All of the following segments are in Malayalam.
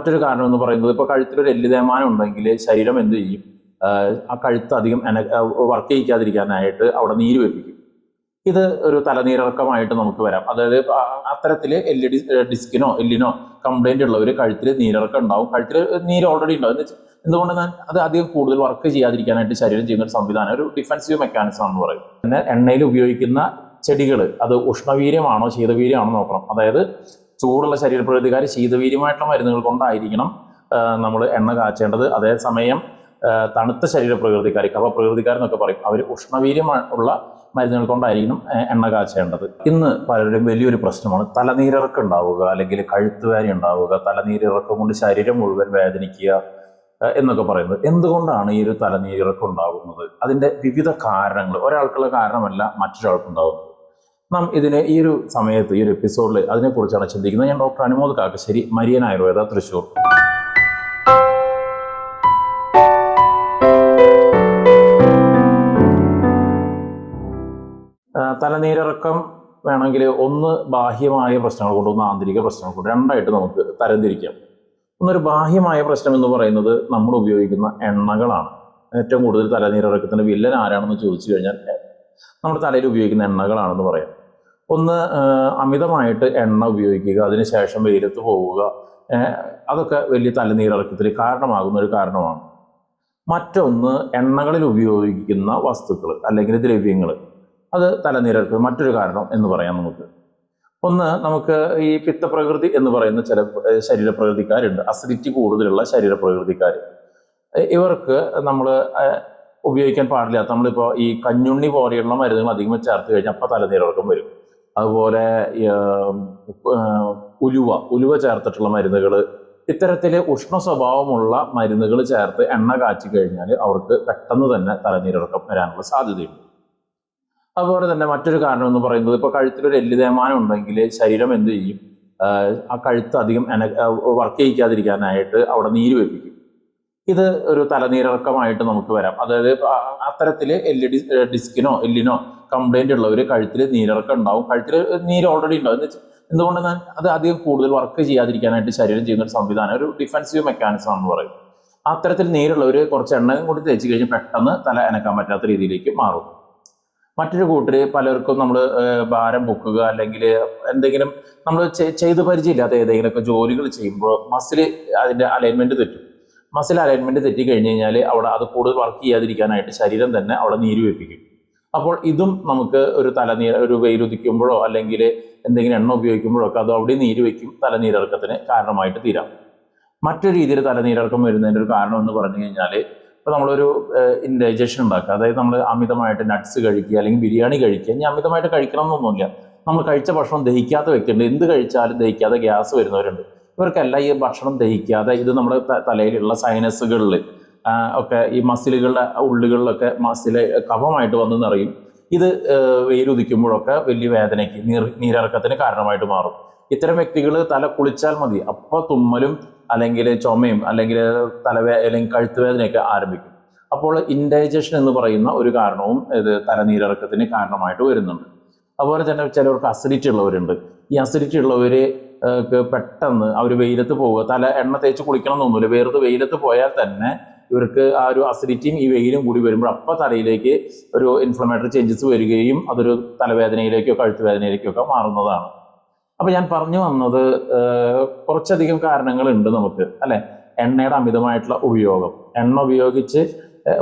മറ്റൊരു കാരണം എന്ന് പറയുന്നത് ഇപ്പോൾ കഴുത്തിലൊരു എല്ല് തേയ്മാനം ഉണ്ടെങ്കിൽ ശരീരം എന്ത് ചെയ്യും? ആ കഴുത്ത് അധികം വർക്ക് ചെയ്യിക്കാതിരിക്കാനായിട്ട് അവിടെ നീര് വെപ്പിക്കും. ഇത് ഒരു തലനീരിറക്കമായിട്ട് നമുക്ക് വരാം. അതായത് അത്തരത്തിൽ ഡിസ്കിനോ എല്ലിനോ കംപ്ലൈന്റ് ഉള്ളവർ കഴുത്തിൽ നീരിറക്കം ഉണ്ടാവും. കഴുത്തിൽ നീര് ഓൾറെഡി ഉണ്ടാവും. എന്തുകൊണ്ട് അത് അധികം കൂടുതൽ വർക്ക് ചെയ്യാതിരിക്കാനായിട്ട് ശരീരം ചെയ്യുന്ന ഒരു സംവിധാനം, ഒരു ഡിഫൻസീവ് മെക്കാനിസം ആണെന്ന് പറയും. പിന്നെ എണ്ണയിൽ ഉപയോഗിക്കുന്ന ചെടികൾ അത് ഉഷ്ണവീര്യമാണോ ശീതവീര്യമാണോ നോക്കണം. അതായത് ചൂടുള്ള ശരീരപ്രകൃതിക്കാർ ശീതവീര്യമായിട്ടുള്ള മരുന്നുകൾ കൊണ്ടായിരിക്കണം നമ്മൾ എണ്ണ കാച്ചേണ്ടത്. അതേസമയം തണുത്ത ശരീരപ്രകൃതിക്കാർ കഫപ്രകൃതിക്കാരെന്നൊക്കെ പറയും, അവർ ഉഷ്ണവീര്യം ഉള്ള മരുന്നുകൾ കൊണ്ടായിരിക്കണം എണ്ണ കാച്ചേണ്ടത്. ഇന്ന് പലരും വലിയൊരു പ്രശ്നമാണ് തലനീരിറക്കം ഉണ്ടാവുക, അല്ലെങ്കിൽ കഴുത്തുവേദന ഉണ്ടാവുക, തലനീരിറക്കം കൊണ്ട് ശരീരം മുഴുവൻ വേദനിക്കുക എന്നൊക്കെ പറയുന്നത്. എന്തുകൊണ്ടാണ് ഈ ഒരു തലനീരിറക്കം ഉണ്ടാകുന്നത്? അതിൻ്റെ വിവിധ കാരണങ്ങൾ, ഒരാൾക്കുള്ള കാരണമല്ല മറ്റൊരാൾക്കുണ്ടാകുന്നത്. നാം ഇതിന് ഈ ഒരു സമയത്ത് ഈ ഒരു എപ്പിസോഡിൽ അതിനെക്കുറിച്ചാണ് ചിന്തിക്കുന്നത്. ഞാൻ ഡോക്ടർ അനുമോദ് കാക്കശ്ശേരി, മരിയൻ ആയുർവേദ, തൃശ്ശൂർ. തലനീരിറക്കം വേണമെങ്കിൽ ഒന്ന് ബാഹ്യമായ പ്രശ്നങ്ങൾ കൊണ്ട്, ഒന്ന് ആന്തരിക പ്രശ്നങ്ങൾ കൊണ്ട്, രണ്ടായിട്ട് നമുക്ക് തരംതിരിക്കാം. ഒന്നൊരു ബാഹ്യമായ പ്രശ്നം എന്ന് പറയുന്നത് നമ്മൾ ഉപയോഗിക്കുന്ന എണ്ണകളാണ്. ഏറ്റവും കൂടുതൽ തലനീരിറക്കത്തിൻ്റെ വില്ലൻ ആരാണെന്ന് ചോദിച്ചു കഴിഞ്ഞാൽ നമ്മുടെ തലയിൽ ഉപയോഗിക്കുന്ന എണ്ണകളാണെന്ന് പറയാം. ഒന്ന്, അമിതമായിട്ട് എണ്ണ ഉപയോഗിക്കുക, അതിനുശേഷം വെയിലത്ത് പോവുക, അതൊക്കെ വലിയ തലനീരിറക്കത്തിന് കാരണമാകുന്ന ഒരു കാരണമാണ്. മറ്റൊന്ന്, എണ്ണകളിൽ ഉപയോഗിക്കുന്ന വസ്തുക്കൾ അല്ലെങ്കിൽ ദ്രവ്യങ്ങൾ, അത് തലനീരിറക്കം മറ്റൊരു കാരണം എന്ന് പറയാം നമുക്ക്. ഒന്ന്, നമുക്ക് ഈ പിത്തപ്രകൃതി എന്ന് പറയുന്ന ചില ശരീരപ്രകൃതിക്കാരുണ്ട്, അസിഡിറ്റി കൂടുതലുള്ള ശരീരപ്രകൃതിക്കാർ. ഇവർക്ക് നമ്മൾ ഉപയോഗിക്കാൻ പാടില്ലാത്ത, നമ്മളിപ്പോൾ ഈ കഞ്ഞുണ്ണി പോലെയുള്ള മരുന്നുകൾ അധികം ചേർത്ത് കഴിഞ്ഞാൽ അപ്പം തലനീരിറക്കം വരും. അതുപോലെ ഉലുവ ചേർത്തിട്ടുള്ള മരുന്നുകൾ, ഇത്തരത്തിൽ ഉഷ്ണ സ്വഭാവമുള്ള മരുന്നുകൾ ചേർത്ത് എണ്ണ കാച്ചി കഴിഞ്ഞാൽ അവർക്ക് പെട്ടെന്ന് തന്നെ തലനീരിറക്കം വരാനുള്ള സാധ്യതയുണ്ട്. അതുപോലെ തന്നെ മറ്റൊരു കാരണം എന്ന് പറയുന്നത്, ഇപ്പോൾ കഴുത്തിലൊരു എല്ല് തേയ്മാനം ഉണ്ടെങ്കിൽ ശരീരം എന്ത് ചെയ്യും? ആ കഴുത്ത് അധികം വർക്ക് ചെയ്യിക്കാതിരിക്കാനായിട്ട് അവിടെ നീര് വെപ്പിക്കും. ഇത് ഒരു തലനീരിറക്കമായിട്ട് നമുക്ക് വരാം. അതായത് അത്തരത്തിൽ ഡിസ്കിനോ എല്ലിനോ കംപ്ലൈന്റ് ഉള്ളവർ കഴുത്തിൽ നീരിറക്കം ഉണ്ടാവും. കഴുത്തിൽ നീര് ഓൾറെഡി ഉണ്ടാവും. എന്തുകൊണ്ട് അത് അധികം കൂടുതൽ വർക്ക് ചെയ്യാതിരിക്കാനായിട്ട് ശരീരം ചെയ്യുന്ന ഒരു സംവിധാനം, ഒരു ഡിഫൻസീവ് മെക്കാനിസം ആണെന്ന് പറയും. അത്തരത്തിൽ നീരുള്ളവർ കുറച്ച് എണ്ണയും കൂടി തേച്ച് കഴിഞ്ഞ് പെട്ടെന്ന് തല അനക്കാൻ പറ്റാത്ത രീതിയിലേക്ക് മാറും. മറ്റൊരു കൂട്ടർ, പലർക്കും നമ്മൾ ഭാരം പൊക്കുക അല്ലെങ്കിൽ എന്തെങ്കിലും നമ്മൾ ചെയ്ത് പരിചയമില്ലാത്ത ഏതെങ്കിലുമൊക്കെ ജോലികൾ ചെയ്യുമ്പോൾ മസിൽ അതിൻ്റെ അലൈൻമെൻറ്റ് തെറ്റും. മസിൽ അലൈൻമെൻറ്റ് തെറ്റി കഴിഞ്ഞ് കഴിഞ്ഞാൽ അവിടെ അത് കൂടുതൽ വർക്ക് ചെയ്യാതിരിക്കാനായിട്ട് ശരീരം തന്നെ അവിടെ നീര് വെപ്പിക്കും. അപ്പോൾ ഇതും നമുക്ക് ഒരു വെയിലുദിക്കുമ്പോഴോ അല്ലെങ്കിൽ എന്തെങ്കിലും എണ്ണ ഉപയോഗിക്കുമ്പോഴോ ഒക്കെ അത് അവിടെ നീര് വയ്ക്കും, തലനീരിറക്കത്തിന് കാരണമായിട്ട് തീരാം. മറ്റൊരു രീതിയിൽ തലനീരിറക്കം വരുന്നതിൻ്റെ ഒരു കാരണം എന്ന് പറഞ്ഞു കഴിഞ്ഞാൽ, ഇപ്പോൾ നമ്മളൊരു ഇൻഡൈജഷൻ ഉണ്ടാക്കുക, അതായത് നമ്മൾ അമിതമായിട്ട് നട്ട്സ് കഴിക്കുക അല്ലെങ്കിൽ ബിരിയാണി കഴിക്കുക. ഇനി അമിതമായിട്ട് കഴിക്കണം എന്നൊന്നുമില്ല, നമ്മൾ കഴിച്ച ഭക്ഷണം ദഹിക്കാത്ത വ്യക്തിയുണ്ട്, എന്ത് കഴിച്ചാലും ദഹിക്കാതെ ഗ്യാസ് വരുന്നവരുണ്ട്. ഇവർക്കെല്ലാം ഈ ഭക്ഷണം ദഹിക്കാതെ ഇത് നമ്മുടെ തലയിലുള്ള സൈനസുകളിൽ ഒക്കെ ഈ മസിലുകളുടെ ഉള്ളുകളിലൊക്കെ കഫമായിട്ട് വന്ന് നിറയും. ഇത് വെയിലുദിക്കുമ്പോഴൊക്കെ വലിയ വേദനയ്ക്ക് നീരിറക്കത്തിന് കാരണമായിട്ട് മാറും. ഇത്തരം വ്യക്തികൾ തല കുളിച്ചാൽ മതി, അപ്പോൾ തുമ്മലും അല്ലെങ്കിൽ ചുമയും അല്ലെങ്കിൽ അല്ലെങ്കിൽ കഴുത്തുവേദനയൊക്കെ ആരംഭിക്കും. അപ്പോൾ ഇൻഡൈജഷൻ എന്ന് പറയുന്ന ഒരു കാരണവും ഇത് തലനീരിറക്കത്തിന് കാരണമായിട്ട് വരുന്നുണ്ട്. അതുപോലെ തന്നെ ചിലവർക്ക് അസിഡിറ്റി ഉള്ളവരുണ്ട്. ഈ അസിഡിറ്റി ഉള്ളവർ പെട്ടെന്ന് അവർ വെയിലത്ത് പോവുക, തല എണ്ണ തേച്ച് കുളിക്കണം എന്നൊന്നുമില്ല, വെറുതെ വെയിലത്ത് പോയാൽ തന്നെ ഇവർക്ക് ആ ഒരു അസിഡിറ്റിയും ഈ വെയിലും കൂടി വരുമ്പോൾ അപ്പോൾ തലയിലേക്ക് ഒരു ഇൻഫ്ലമേറ്ററി ചേഞ്ചസ് വരികയും അതൊരു തലവേദനയിലേക്കോ കഴുത്തുവേദനയിലേക്കോ ഒക്കെ മാറുന്നതാണ്. അപ്പോൾ ഞാൻ പറഞ്ഞു വന്നത്, കുറച്ചധികം കാരണങ്ങളുണ്ട് നമുക്ക്, അല്ലെ? എണ്ണയുടെ അമിതമായിട്ടുള്ള ഉപയോഗം, എണ്ണ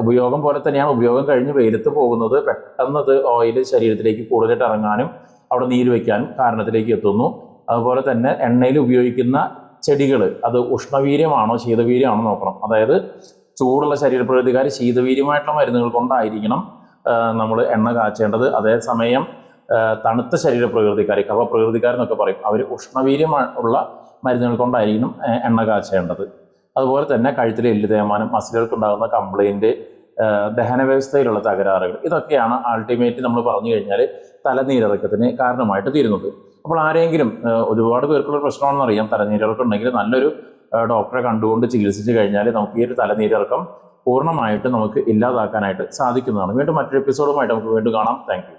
ഉപയോഗം പോലെ തന്നെയാണ് ഉപയോഗം കഴിഞ്ഞ് വെയിലത്ത് പോകുന്നത്, പെട്ടെന്ന് അത് ഓയിൽ ശരീരത്തിലേക്ക് കൂടുതലായിട്ട് ഇറങ്ങാനും അവിടെ നീര് വയ്ക്കാനും കാരണത്തിലേക്ക് എത്തുന്നു. അതുപോലെ തന്നെ എണ്ണയിൽ ഉപയോഗിക്കുന്ന ചെടികൾ അത് ഉഷ്ണവീര്യമാണോ ശീതവീര്യമാണോ നോക്കണം. അതായത് ചൂടുള്ള ശരീരപ്രകൃതിക്കാർ ശീതവീര്യമായിട്ടുള്ള മരുന്നുകൾ കൊണ്ടായിരിക്കണം നമ്മൾ എണ്ണ കാച്ചേണ്ടത്. അതേസമയം തണുത്ത ശരീരപ്രകൃതിക്കാർ കഫപ്രകൃതിക്കാരെന്നൊക്കെ പറയും, അവർ ഉഷ്ണവീര്യം ഉള്ള മരുന്നുകൾ കൊണ്ടായിരിക്കണം എണ്ണ കാച്ചേണ്ടത്. അതുപോലെ തന്നെ കഴുത്തിലെ എല്ല് തേയ്മാനം, മസിലുകൾക്കുണ്ടാകുന്ന കംപ്ലൈൻറ്റ്, ദഹന വ്യവസ്ഥയിലുള്ള തകരാറുകൾ, ഇതൊക്കെയാണ് അൾട്ടിമേറ്റ് നമ്മൾ പറഞ്ഞു കഴിഞ്ഞാൽ തലനീരിറക്കത്തിന് കാരണമായിട്ട് തീരുന്നത്. അപ്പോൾ ആരെങ്കിലും, ഒരുപാട് പേർക്കുള്ള പ്രശ്നമാണെന്ന് അറിയാം, തലനീരിറക്കം ഉണ്ടെങ്കിൽ നല്ലൊരു ഡോക്ടറെ കണ്ടുകൊണ്ട് ചികിത്സിച്ച് കഴിഞ്ഞാൽ നമുക്ക് ഈ ഒരു തലനീരിറക്കം പൂർണ്ണമായിട്ട് നമുക്ക് ഇല്ലാതാക്കാനായിട്ട് സാധിക്കുന്നതാണ്. വീണ്ടും മറ്റൊരു എപ്പിസോഡുമായിട്ട് നമുക്ക് വീണ്ടും കാണാം. Thank you.